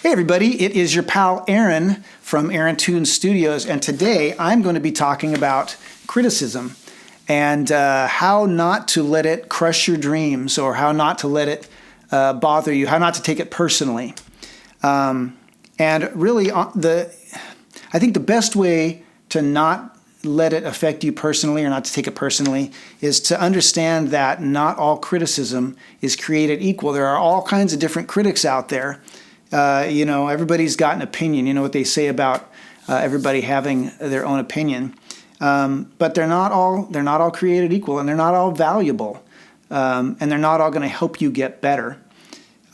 Hey everybody, it is your pal Aaron from Aaron Toon Studios, and today I'm going to be talking about criticism and how not to let it crush your dreams, or how not to let it bother you, how not to take it personally. And really, I think the best way to not let it affect you personally, or not to take it personally, is to understand that not all criticism is created equal. There are all kinds of different critics out there. Everybody's got an opinion. You know what they say about everybody having their own opinion, but they're not all created equal, and they're not all valuable, and they're not all going to help you get better.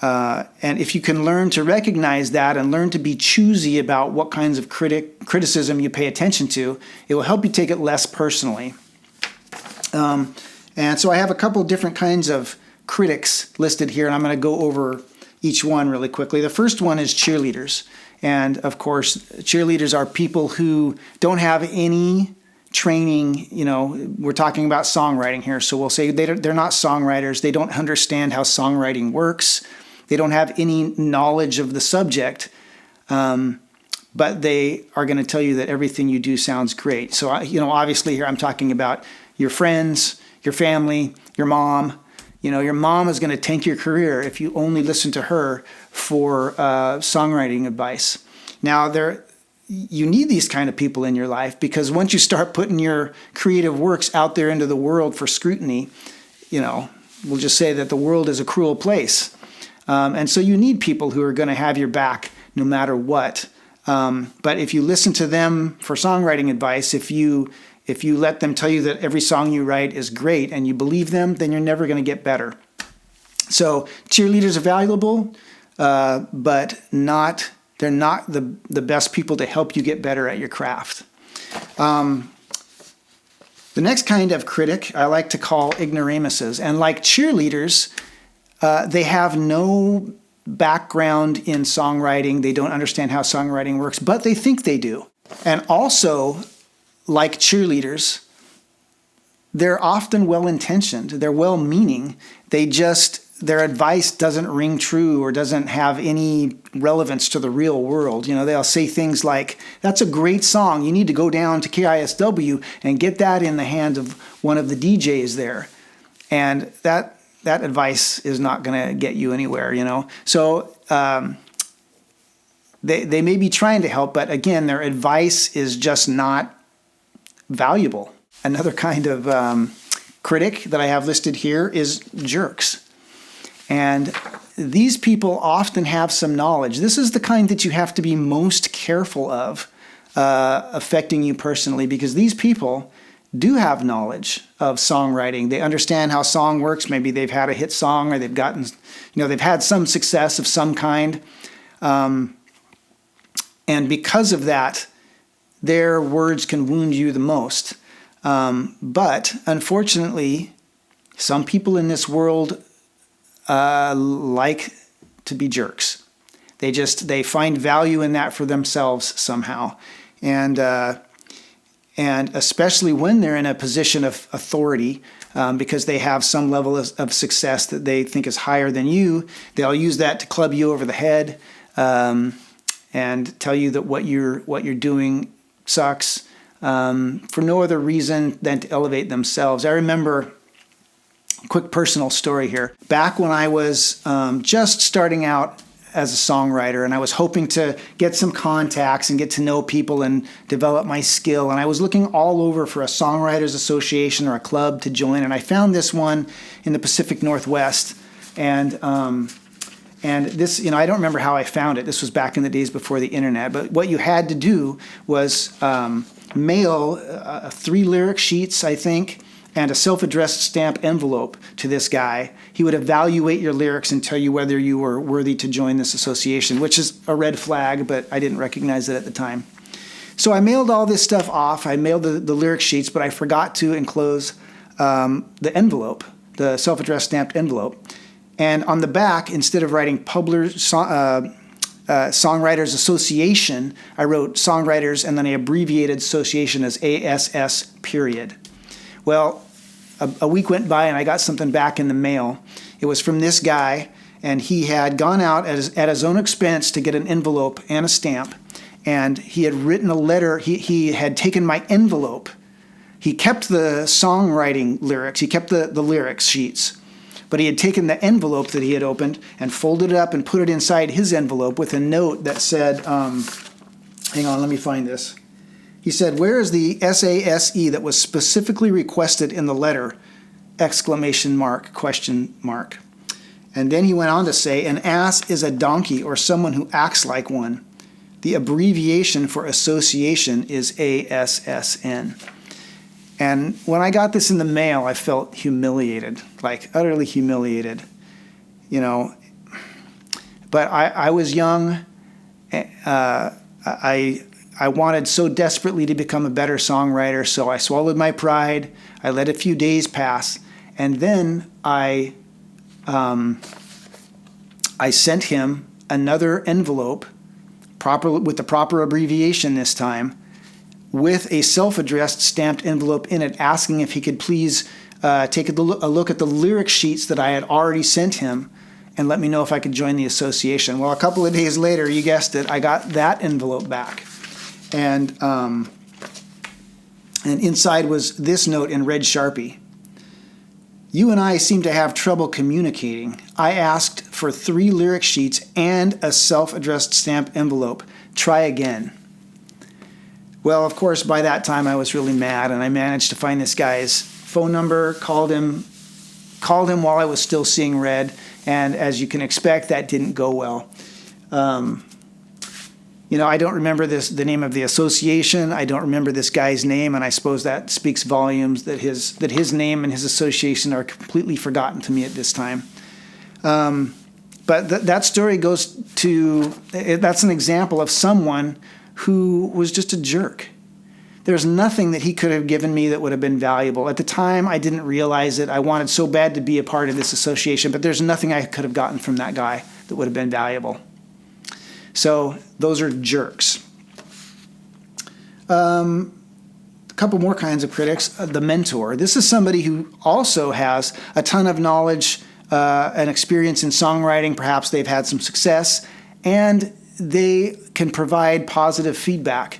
And if you can learn to recognize that and learn to be choosy about what kinds of criticism you pay attention to, it will help you take it less personally. And so I have a couple different kinds of critics listed here, and I'm going to go over each one really quickly. The first one is cheerleaders. And of course, cheerleaders are people who don't have any training. We're talking about songwriting here, so we'll say they're not songwriters. They don't understand how songwriting works. They don't have any knowledge of the subject, but they are going to tell you that everything you do sounds great. So, obviously here I'm talking about your friends, your family, your mom. Your mom is going to tank your career if you only listen to her for songwriting advice. Now, you need these kind of people in your life, because once you start putting your creative works out there into the world for scrutiny, we'll just say that the world is a cruel place. And so you need people who are going to have your back no matter what. But if you listen to them for songwriting advice, if you let them tell you that every song you write is great and you believe them, then you're never going to get better. So cheerleaders are valuable, but they're not the best people to help you get better at your craft. The next kind of critic I like to call ignoramuses. And like cheerleaders, they have no background in songwriting. They don't understand how songwriting works, but they think they do. And also, like cheerleaders, they're often well-intentioned. They're well-meaning. Their advice doesn't ring true or doesn't have any relevance to the real world. They'll say things like, "That's a great song. You need to go down to KISW and get that in the hand of one of the DJs there." And that advice is not going to get you anywhere, So they may be trying to help, but again, their advice is just not valuable. Another kind of critic that I have listed here is jerks. And these people often have some knowledge. This is the kind that you have to be most careful of affecting you personally, because these people do have knowledge of songwriting. They understand how song works. Maybe they've had a hit song, or they've had some success of some kind. And because of that, their words can wound you the most. But unfortunately, some people in this world like to be jerks. They find value in that for themselves somehow. And especially when they're in a position of authority, because they have some level of success that they think is higher than you, they'll use that to club you over the head and tell you that what you're doing sucks, for no other reason than to elevate themselves. I remember a quick personal story here. Back when I was just starting out as a songwriter, and I was hoping to get some contacts and get to know people and develop my skill, and I was looking all over for a songwriters association or a club to join, and I found this one in the Pacific Northwest. And this, I don't remember how I found it. This was back in the days before the internet. But what you had to do was mail 3 lyric sheets, I think, and a self-addressed stamp envelope to this guy. He would evaluate your lyrics and tell you whether you were worthy to join this association, which is a red flag, but I didn't recognize it at the time. So I mailed all this stuff off. I mailed the lyric sheets, but I forgot to enclose the envelope, the self-addressed stamped envelope. And on the back, instead of writing Songwriters Association, I wrote Songwriters, and then I abbreviated association as ASS period. Well, a week went by and I got something back in the mail. It was from this guy, and he had gone out at his own expense to get an envelope and a stamp, and he had written a letter. He had taken my envelope. He kept the songwriting lyrics. He kept the lyrics sheets. But he had taken the envelope that he had opened and folded it up and put it inside his envelope with a note that said, hang on, let me find this. He said, "Where is the SASE that was specifically requested in the letter? !" And then he went on to say, "An ass is a donkey or someone who acts like one. The abbreviation for association is ASSN." And when I got this in the mail, I felt humiliated, like utterly humiliated, But I was young. I wanted so desperately to become a better songwriter, so I swallowed my pride. I let a few days pass, and then I sent him another envelope, with the proper abbreviation this time, with a self-addressed stamped envelope in it, asking if he could please take a look at the lyric sheets that I had already sent him and let me know if I could join the association. Well, a couple of days later, you guessed it, I got that envelope back. And inside was this note in red Sharpie. "You and I seem to have trouble communicating. I asked for 3 lyric sheets and a self-addressed stamped envelope. Try again." Well, of course, by that time I was really mad, and I managed to find this guy's phone number, called him while I was still seeing red, and as you can expect, that didn't go well. I don't remember the name of the association. I don't remember this guy's name, and I suppose that speaks volumes that his name and his association are completely forgotten to me at this time. But that story goes to, that's an example of someone who was just a jerk. There's nothing that he could have given me that would have been valuable. At the time, I didn't realize it. I wanted so bad to be a part of this association, but there's nothing I could have gotten from that guy that would have been valuable. So those are jerks. A couple more kinds of critics. The mentor. This is somebody who also has a ton of knowledge and experience in songwriting. Perhaps they've had some success, and they can provide positive feedback,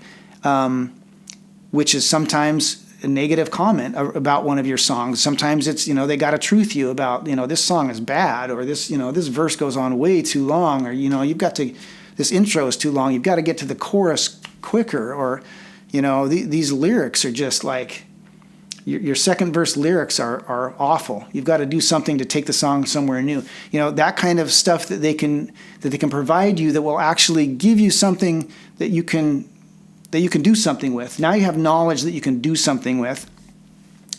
which is sometimes a negative comment about one of your songs. Sometimes it's, they got to truth you about, this song is bad, or this verse goes on way too long, or, this intro is too long. You've got to get to the chorus quicker, or, these lyrics are just like, your second verse lyrics are awful. You've got to do something to take the song somewhere new. That kind of stuff that they can provide you that will actually give you something that you can do something with. Now you have knowledge that you can do something with.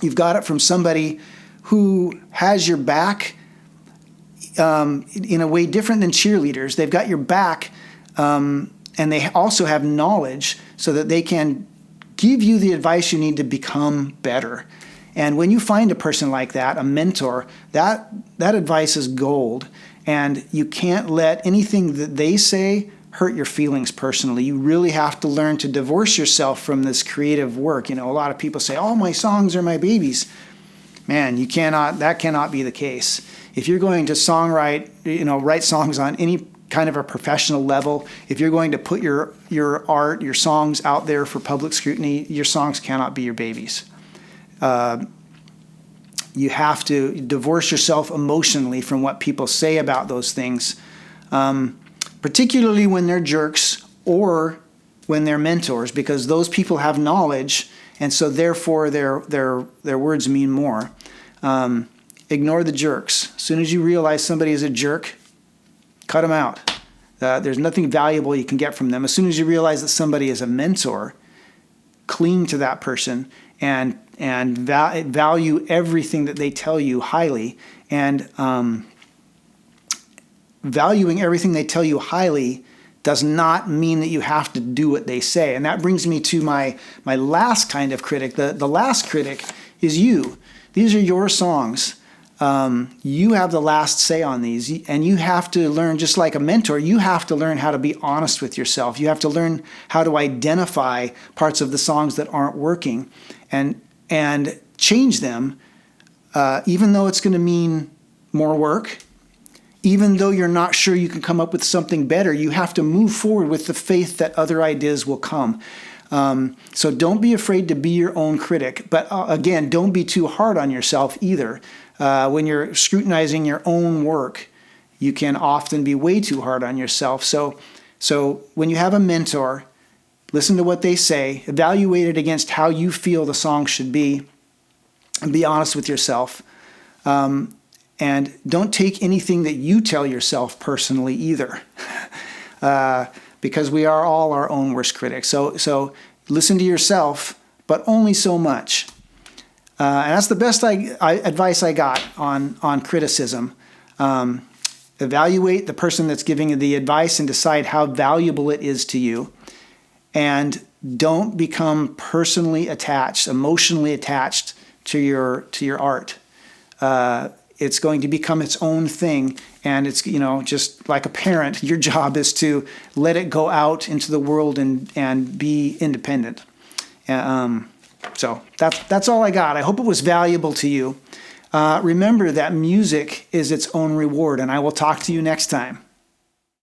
You've got it from somebody who has your back in a way different than cheerleaders. They've got your back, and they also have knowledge so that they can give you the advice you need to become better. And when you find a person like that, a mentor, that advice is gold. And you can't let anything that they say hurt your feelings personally. You really have to learn to divorce yourself from this creative work. A lot of people say, "Oh, my songs are my babies." Man, that cannot be the case. If you're going to write songs on any kind of a professional level, if you're going to put your art, your songs out there for public scrutiny, your songs cannot be your babies. You have to divorce yourself emotionally from what people say about those things, particularly when they're jerks or when they're mentors, because those people have knowledge, and so therefore their words mean more. Ignore the jerks. As soon as you realize somebody is a jerk, cut them out. There's nothing valuable you can get from them. As soon as you realize that somebody is a mentor, cling to that person and value everything that they tell you highly. And valuing everything they tell you highly does not mean that you have to do what they say. And that brings me to my last kind of critic. The last critic is you. These are your songs. You have the last say on these, and you have to learn, just like a mentor, you have to learn how to be honest with yourself. You have to learn how to identify parts of the songs that aren't working and change them, even though it's going to mean more work, even though you're not sure you can come up with something better, you have to move forward with the faith that other ideas will come. So don't be afraid to be your own critic. But again, don't be too hard on yourself either. When you're scrutinizing your own work, you can often be way too hard on yourself. So when you have a mentor, listen to what they say, evaluate it against how you feel the song should be, and be honest with yourself. And don't take anything that you tell yourself personally either, because we are all our own worst critics. So listen to yourself, but only so much. And that's the best advice I got on criticism. Evaluate the person that's giving you the advice and decide how valuable it is to you. And don't become personally attached, emotionally attached to your art. It's going to become its own thing, and it's, just like a parent, your job is to let it go out into the world and be independent. So that's all I got. I hope it was valuable to you. Remember that music is its own reward, and I will talk to you next time.